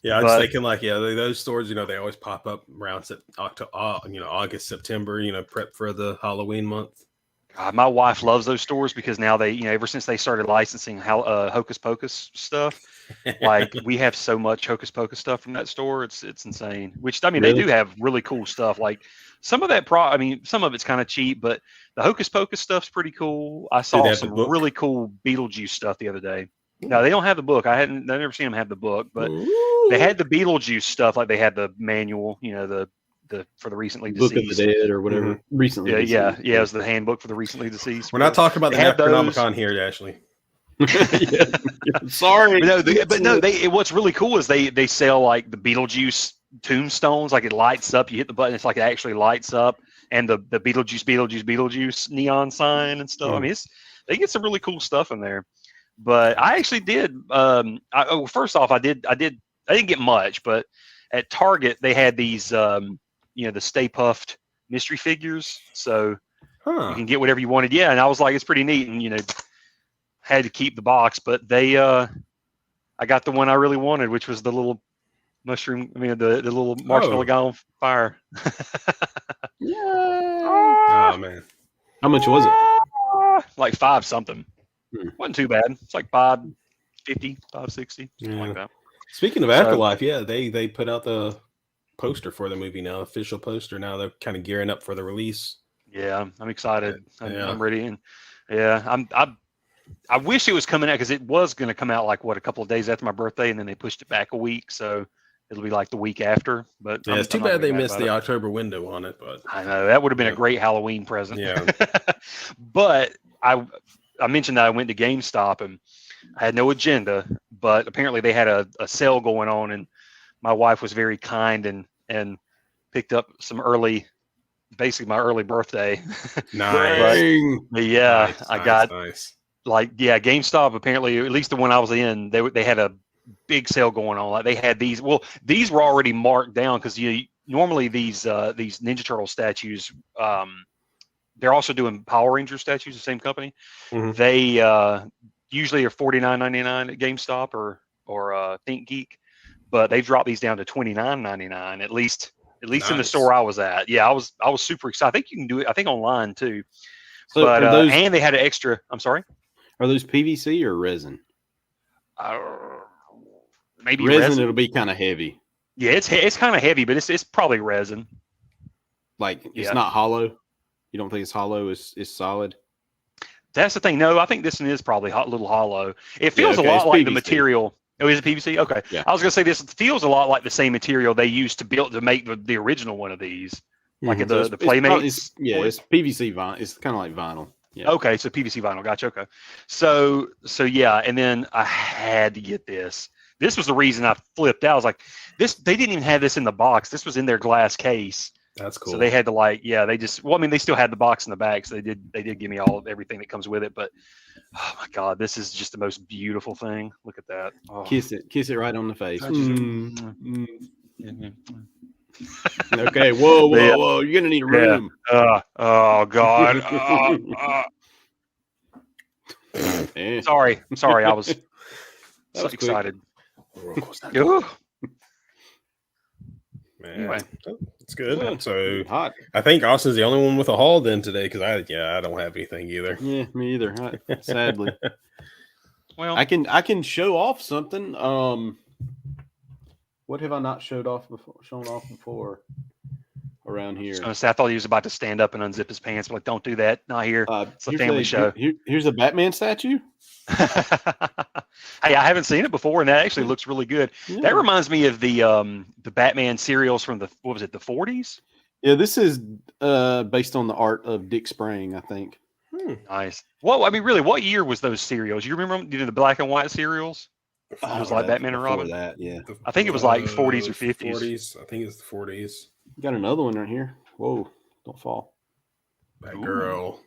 Yeah, I was thinking like those stores they always pop up around August, September prep for the Halloween month. God, my wife loves those stores because now they ever since they started licensing Hocus Pocus stuff. Like we have so much Hocus Pocus stuff from that store, it's insane. Which really? They do have really cool stuff. Like some of that some of it's kind of cheap, but the Hocus Pocus stuff's pretty cool. I saw some really cool Beetlejuice stuff the other day. No, they don't have the book. I've never seen them have the book, but they had the Beetlejuice stuff. Like they had the manual, the for the recently deceased. Book of the Dead or whatever. Recently deceased. Yeah. It was the handbook for the recently deceased. We're not talking about the Necronomicon here, Ashley. Sorry. What's really cool is they sell like the Beetlejuice tombstones. Like it lights up. You hit the button, it's like it actually lights up, and the Beetlejuice neon sign and stuff. They get some really cool stuff in there. But I actually did. First off, I didn't get much, but at Target they had these the Stay Puft mystery figures, so you can get whatever you wanted. Yeah, and I was like, it's pretty neat. And had to keep the box, but they I got the one I really wanted, which was the little mushroom. I mean, the little marshmallow guy on fire. Yeah. Oh man, how much was it? Like 5 something. Wasn't too bad. It's like 550, 560, something like that. Speaking of Afterlife, yeah, they put out the poster for the movie now, official poster. Now they're kind of gearing up for the release. Yeah, I'm excited. I'm ready, and I wish it was coming out because it was going to come out like a couple of days after my birthday, and then they pushed it back a week, so it'll be like the week after. But yeah, it's too bad they missed the October window on it. But I know that would have been a great Halloween present. Yeah, but I mentioned that I went to GameStop and I had no agenda, but apparently they had a sale going on, and my wife was very kind and picked up some basically my early birthday. Nice. But yeah, I got GameStop, apparently, at least the one I was in, they had a big sale going on. Like they had these were already marked down because normally these Ninja Turtle statues, they're also doing Power Ranger statues, the same company. Mm-hmm. They usually are $49.99 at GameStop or Think Geek, but they dropped these down to $29.99 at least Nice. in the store I was at. Yeah, I was super excited. I think you can do it. I think online too. So but and they had an extra. I'm sorry. Are those PVC or resin? Maybe resin. It'll be kind of heavy. Yeah, it's kind of heavy, but it's probably resin. Like it's not hollow. You don't think it's hollow? It's solid. That's the thing. No, I think this one is probably a little hollow. It feels a lot like PVC. The material. Oh, is it PVC? Okay. Yeah. I was gonna say this feels a lot like the same material they used to make the original one of these, like the Playmates. It's PVC vinyl. It's kind of like vinyl. Yeah. Okay, so PVC vinyl. Gotcha. Okay. So yeah, and then I had to get this. This was the reason I flipped out. I was like, this. They didn't even have this in the box. This was in their glass case. That's cool. So they had to they still had the box in the back, so they did give me everything that comes with it. But oh my God, this is just the most beautiful thing. Look at that. Oh. Kiss it right on the face. Okay, whoa! You're gonna need a room. Oh God. Sorry. I'm sorry. I was so excited. Man, anyway, it's good. Yeah, so hot. I think Austin's the only one with a haul then today because I don't have anything either. Yeah, me either. Sadly. Well, I can show off something. What have I not shown off before around here? I thought he was about to stand up and unzip his pants, but don't do that. Not here. It's a family show. Here's a Batman statue. Hey, I haven't seen it before, and that actually looks really good. Yeah. That reminds me of the Batman serials from the 40s? Yeah, this is based on the art of Dick Sprang, I think. Nice. Well, I mean, really, what year was those serials? You remember the black and white serials? It was like Batman and Robin. That, yeah. I think it was like 40s or 50s. 40s. I think it's the 40s. Got another one right here. Whoa! Don't fall. Batgirl.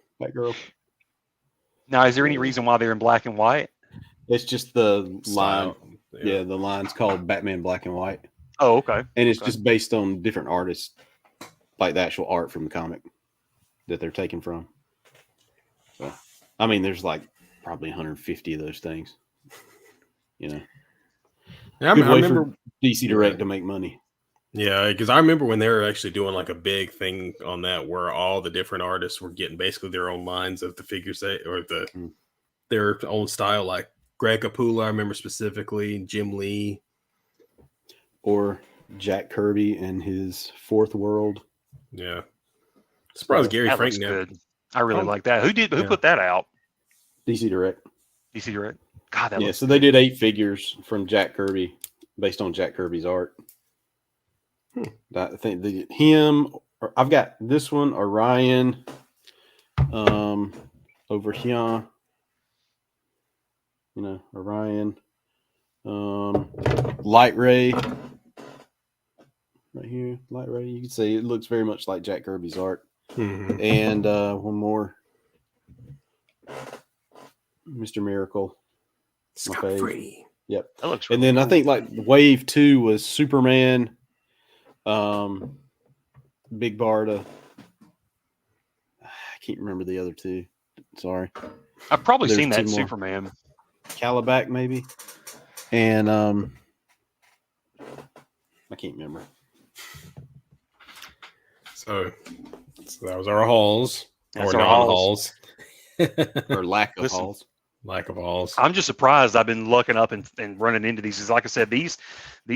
Now, is there any reason why they're in black and white? It's just the line. Yeah, the line's called Batman Black and White. Oh, okay. And it's just based on different artists, like the actual art from the comic that they're taken from. So, I mean, there's like probably 150 of those things. You know, yeah, I remember DC Direct to make money. Yeah, because I remember when they were actually doing like a big thing on that, where all the different artists were getting basically their own lines of the figures their own style. Like Greg Capullo, I remember specifically, Jim Lee, or Jack Kirby and his Fourth World. Yeah, surprised Gary Frank now. Good. I really like that. Who put that out? DC Direct. DC Direct. God, that so they did 8 figures from Jack Kirby based on Jack Kirby's art. I think I've got this one, Orion, over here. You know, Orion, Light Ray, right here, Light Ray. You can see it looks very much like Jack Kirby's art. Mm-hmm. And one more, Mr. Miracle. Scot free. Yep. That looks. And then cool. I think like Wave 2 was Superman. Big Barda. I can't remember the other two. Sorry. I've probably seen that in Superman. Calabac, maybe. And I can't remember. So that was our hauls. That's or non-hauls. Or lack of hauls. Lack of hauls. I'm just surprised I've been looking up and running into these. Because like I said, these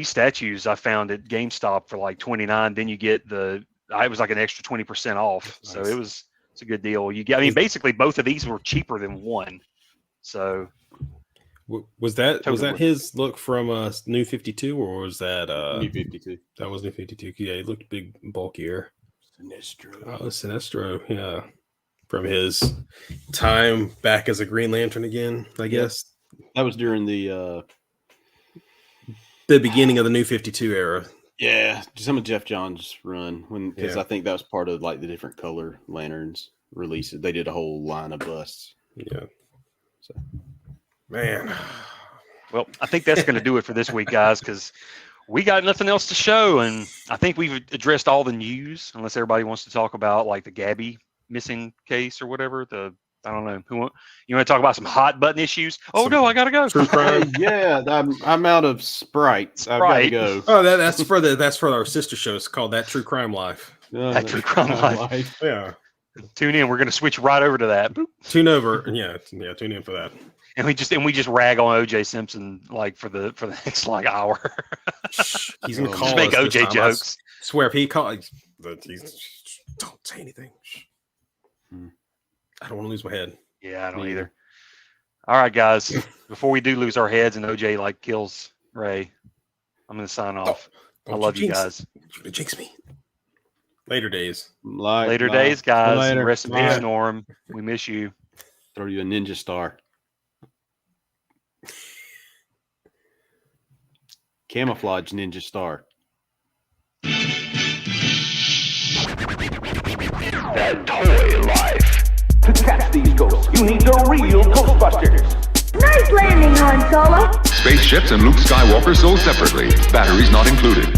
statues I found at GameStop for like $29. Then you get it was like an extra 20% off. Nice. So it's a good deal. You get, I mean, basically both of these were cheaper than one. So was that his look from New 52 or was that New 52? That was New 52. Yeah, he looked big, bulkier. Sinestro. Oh, Sinestro. Yeah. From his time back as a Green Lantern again, I guess. That was during the beginning of the New 52 era. Yeah, some of Jeff Johns' run because I think that was part of like the different color lanterns releases. They did a whole line of busts. Yeah. So, man. Well, I think that's going to do it for this week, guys, because we got nothing else to show, and I think we've addressed all the news, unless everybody wants to talk about like the Gabby missing case or whatever. I don't know. You want to talk about some hot button issues? Oh no, I gotta go. True crime. Yeah, I'm out of Sprite. I've got to go. Oh, that's for our sister show. It's called That True Crime Life. That True Crime Life. Yeah. Tune in. We're gonna switch right over to that. Boop. Tune over. Yeah. Tune in for that. And we just rag on OJ Simpson like for the next like hour. He's gonna call just make OJ jokes. I swear if he calls, don't say anything. I don't want to lose my head. Yeah, I don't either. All right, guys. Before we do lose our heads and OJ like kills Ray, I'm gonna sign off. I love you guys. You're gonna jinx me. Later days. Later days, guys. Later. Rest in peace, Norm. We miss you. Throw you a ninja star. Camouflage ninja star. That toy life. To catch these ghosts, you need the real Ghostbusters. Nice landing, Han Solo. Spaceships and Luke Skywalker sold separately. Batteries not included.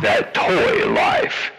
That toy life.